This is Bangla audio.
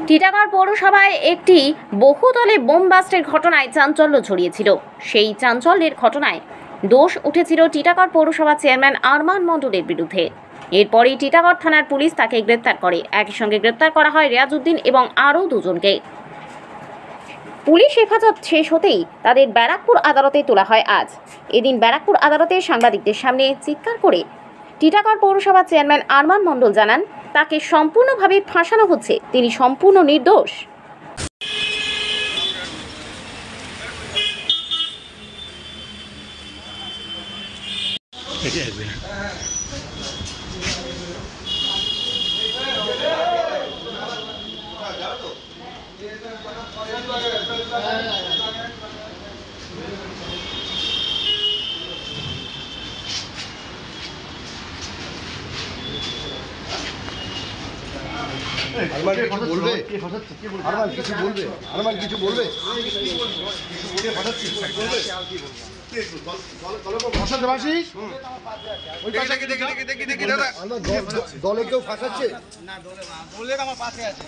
টিটাগড় পৌরসভায় একটি বহুতলে বোম ব্লাস্টের ঘটনায় চাঞ্চল্য ছড়িয়েছিল। সেই চাঞ্চল্যের ঘটনায় দোষ উঠেছিল টিটাগড় পৌরসভা চেয়ারম্যান আরমান মণ্ডলের বিরুদ্ধে। এরপরই টিটাগড় থানার পুলিশ তাকে গ্রেপ্তার করে। একই সঙ্গে গ্রেপ্তার করা হয় রিয়াজউদ্দিন এবং আরও দুজনকে। পুলিশ হেফাজত শেষ হতেই তাদের ব্যারাকপুর আদালতে তোলা হয় আজ। এদিন ব্যারাকপুর আদালতে সাংবাদিকদের সামনে চিৎকার করে টিটাগড় পৌরসভা চেয়ারম্যান আরমান মণ্ডল জানান, তাকে সম্পূর্ণভাবে ফাঁসানো হচ্ছে, তিনি সম্পূর্ণ নির্দোষ। আরমান কিছু বলবে? আরমান কিছু বলবে? আরমান কিছু বলবে? দলে কেউ ফাঁসাচ্ছে? না, দলে আমার পাশে আছে।